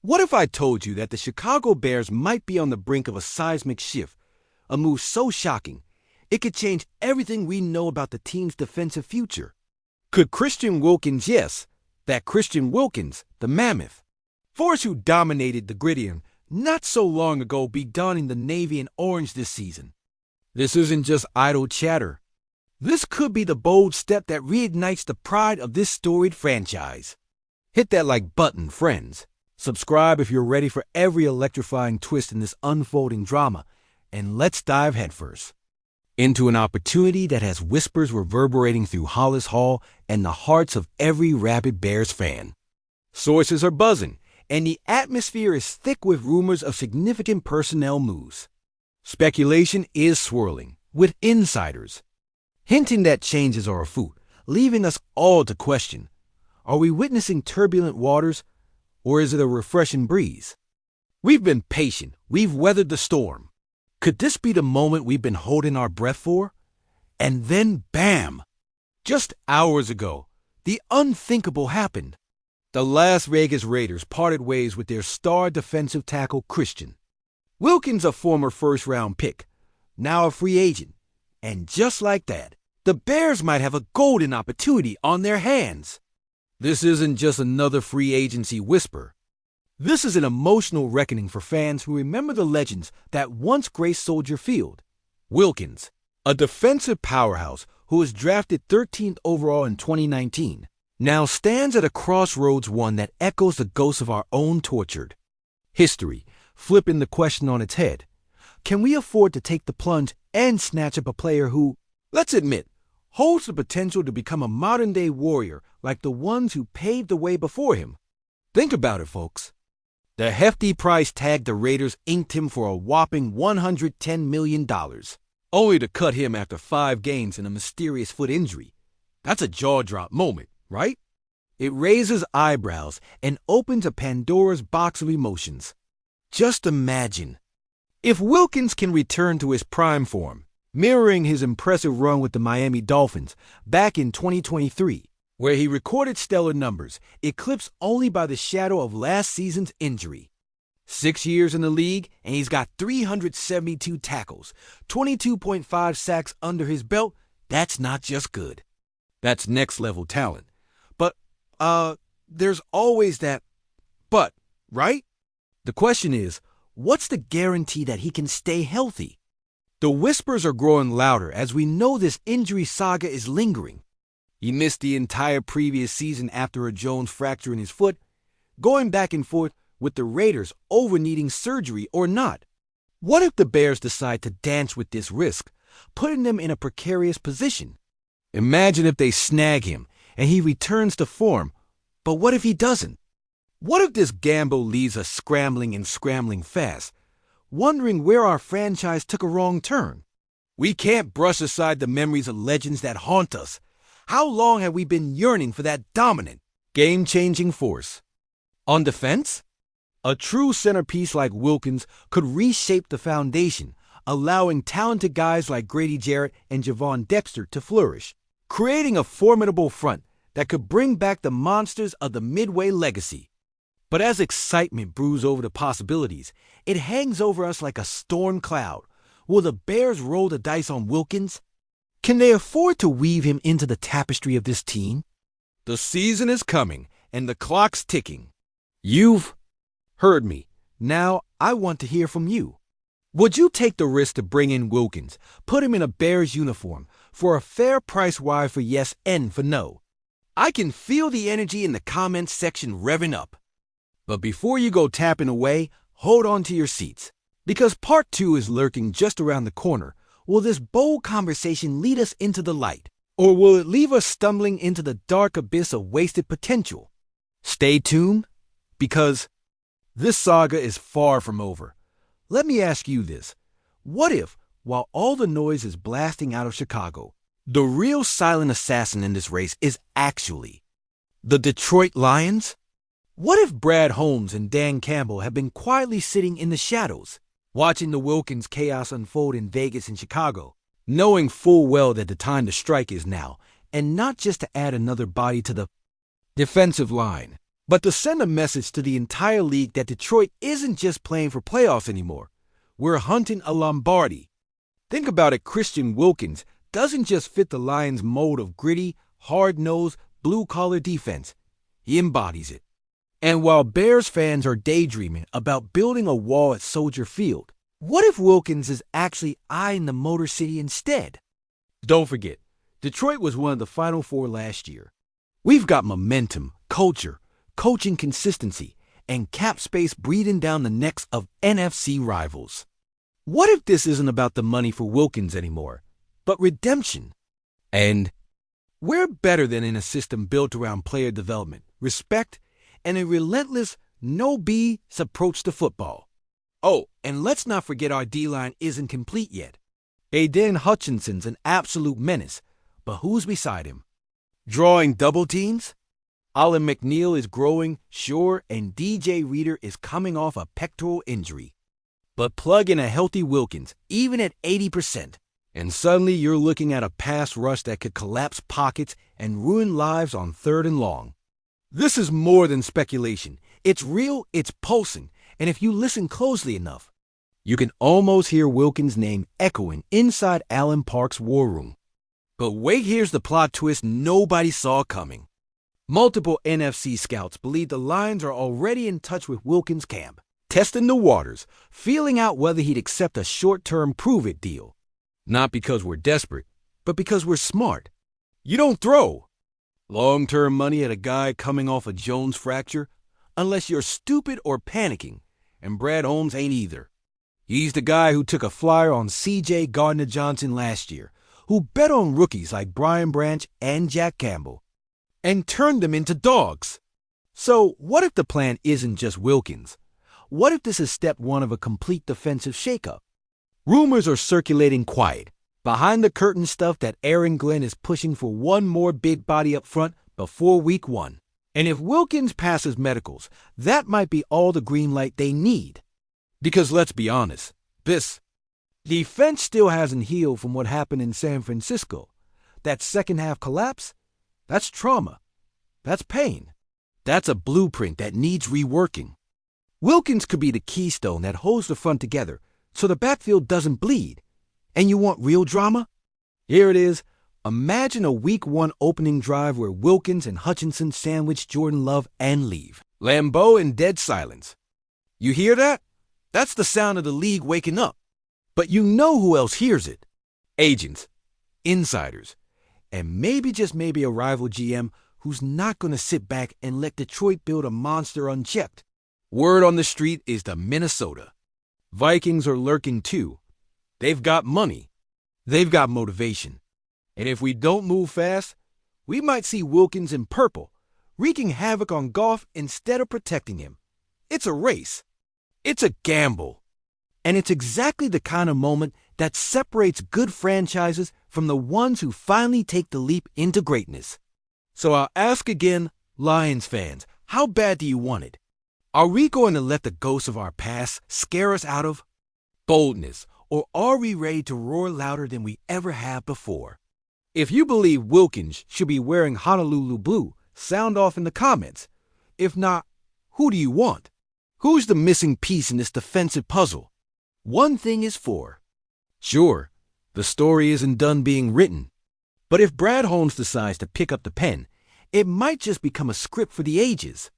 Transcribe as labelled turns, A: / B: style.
A: What if I told you that the Chicago Bears might be on the brink of a seismic shift, a move so shocking, it could change everything we know about the team's defensive future? Could Christian Wilkins, yes, that Christian Wilkins, the mammoth, force who dominated the gridiron not so long ago, be donning the navy and orange this season? This isn't just idle chatter. This could be the bold step that reignites the pride of this storied franchise. Hit that like button, friends. Subscribe if you're ready for every electrifying twist in this unfolding drama, and let's dive headfirst into an opportunity that has whispers reverberating through Hollis Hall and the hearts of every rabid Bears fan. Sources are buzzing, and the atmosphere is thick with rumors of significant personnel moves. Speculation is swirling, with insiders hinting that changes are afoot, leaving us all to question, are we witnessing turbulent waters, or is it a refreshing breeze? We've been patient. We've weathered the storm. Could this be the moment we've been holding our breath for? And then, bam! Just hours ago, the unthinkable happened. The Las Vegas Raiders parted ways with their star defensive tackle, Christian Wilkins, a former first-round pick, now a free agent. And just like that, the Bears might have a golden opportunity on their hands. This isn't just another free agency whisper. This is an emotional reckoning for fans who remember the legends that once graced Soldier Field. Wilkins, a defensive powerhouse who was drafted 13th overall in 2019, now stands at a crossroads, one that echoes the ghosts of our own tortured history, flipping the question on its head. Can we afford to take the plunge and snatch up a player who, let's admit, holds the potential to become a modern-day warrior like the ones who paved the way before him? Think about it, folks. The hefty price tag the Raiders inked him for a whopping $110 million, only to cut him after 5 games and a mysterious foot injury. That's a jaw-drop moment, right? It raises eyebrows and opens a Pandora's box of emotions. Just imagine, if Wilkins can return to his prime form, mirroring his impressive run with the Miami Dolphins back in 2023, where he recorded stellar numbers, eclipsed only by the shadow of last season's injury. 6 years in the league, and he's got 372 tackles, 22.5 sacks under his belt. That's not just good. That's next-level talent. But, there's always that but, right? The question is, what's the guarantee that he can stay healthy? The whispers are growing louder as we know this injury saga is lingering. He missed the entire previous season after a Jones fracture in his foot, going back and forth with the Raiders over needing surgery or not. What if the Bears decide to dance with this risk, putting them in a precarious position? Imagine if they snag him and he returns to form, but what if he doesn't? What if this gamble leaves us scrambling fast, wondering where our franchise took a wrong turn? We can't brush aside the memories of legends that haunt us. How long have we been yearning for that dominant, game-changing force? On defense, a true centerpiece like Wilkins could reshape the foundation, allowing talented guys like Grady Jarrett and Javon Dexter to flourish, creating a formidable front that could bring back the monsters of the Midway legacy. But as excitement brews over the possibilities, it hangs over us like a storm cloud. Will the Bears roll the dice on Wilkins? Can they afford to weave him into the tapestry of this team? The season is coming, and the clock's ticking. You've heard me. Now I want to hear from you. Would you take the risk to bring in Wilkins, put him in a Bears uniform, for a fair price wide for yes and for no? I can feel the energy in the comments section revving up. But before you go tapping away, hold on to your seats, because part 2 is lurking just around the corner. Will this bold conversation lead us into the light, or will it leave us stumbling into the dark abyss of wasted potential? Stay tuned, because this saga is far from over. Let me ask you this. What if, while all the noise is blasting out of Chicago, the real silent assassin in this race is actually the Detroit Lions? What if Brad Holmes and Dan Campbell have been quietly sitting in the shadows, watching the Wilkins chaos unfold in Vegas and Chicago, knowing full well that the time to strike is now, and not just to add another body to the defensive line? but to send a message to the entire league that Detroit isn't just playing for playoffs anymore. We're hunting a Lombardi. Think about it, Christian Wilkins doesn't just fit the Lions' mold of gritty, hard-nosed, blue-collar defense. He embodies it. And while Bears fans are daydreaming about building a wall at Soldier Field, what if Wilkins is actually eyeing the Motor City instead? Don't forget, Detroit was one of the Final Four last year. We've got momentum, culture, coaching consistency, and cap space breathing down the necks of NFC rivals. What if this isn't about the money for Wilkins anymore, but redemption? And we're better than in a system built around player development, respect, and a relentless no-BS approach to football. Oh, and let's not forget our D-line isn't complete yet. Aiden Hutchinson's an absolute menace, but who's beside him? Drawing double teams? Alan McNeil is growing, sure, and DJ Reader is coming off a pectoral injury. But plug in a healthy Wilkins, even at 80%, and suddenly you're looking at a pass rush that could collapse pockets and ruin lives on 3rd and long. This is more than speculation. It's real, it's pulsing, and if you listen closely enough, you can almost hear Wilkins' name echoing inside Allen Park's war room. But wait, here's the plot twist nobody saw coming. Multiple NFC scouts believe the Lions are already in touch with Wilkins' camp, testing the waters, feeling out whether he'd accept a short-term prove-it deal. Not because we're desperate, but because we're smart. You don't throw long-term money at a guy coming off a Jones fracture unless you're stupid or panicking, and Brad Holmes ain't either. He's the guy who took a flyer on C.J. Gardner-Johnson last year, who bet on rookies like Brian Branch and Jack Campbell, and turned them into dogs. So what if the plan isn't just Wilkins? What if this is step one of a complete defensive shakeup? Rumors are circulating quiet, behind-the-curtain stuff that Aaron Glenn is pushing for one more big body up front before week 1. And if Wilkins passes medicals, that might be all the green light they need. Because let's be honest, this defense still hasn't healed from what happened in San Francisco. That second-half collapse, that's trauma. That's pain. That's a blueprint that needs reworking. Wilkins could be the keystone that holds the front together so the backfield doesn't bleed. And you want real drama? Here it is. Imagine a week 1 opening drive where Wilkins and Hutchinson sandwich Jordan Love and leave. Lambeau in dead silence. You hear that? That's the sound of the league waking up. But you know who else hears it? Agents, insiders, and maybe just maybe a rival GM who's not going to sit back and let Detroit build a monster unchecked. Word on the street is the Minnesota Vikings are lurking too. They've got money. They've got motivation. And if we don't move fast, we might see Wilkins in purple, wreaking havoc on Goff instead of protecting him. It's a race. It's a gamble. And it's exactly the kind of moment that separates good franchises from the ones who finally take the leap into greatness. So I'll ask again, Lions fans, how bad do you want it? Are we going to let the ghosts of our past scare us out of boldness, or are we ready to roar louder than we ever have before? If you believe Wilkins should be wearing Honolulu blue, sound off in the comments. If not, who do you want? Who's the missing piece in this defensive puzzle? One thing is for sure, the story isn't done being written. But if Brad Holmes decides to pick up the pen, it might just become a script for the ages.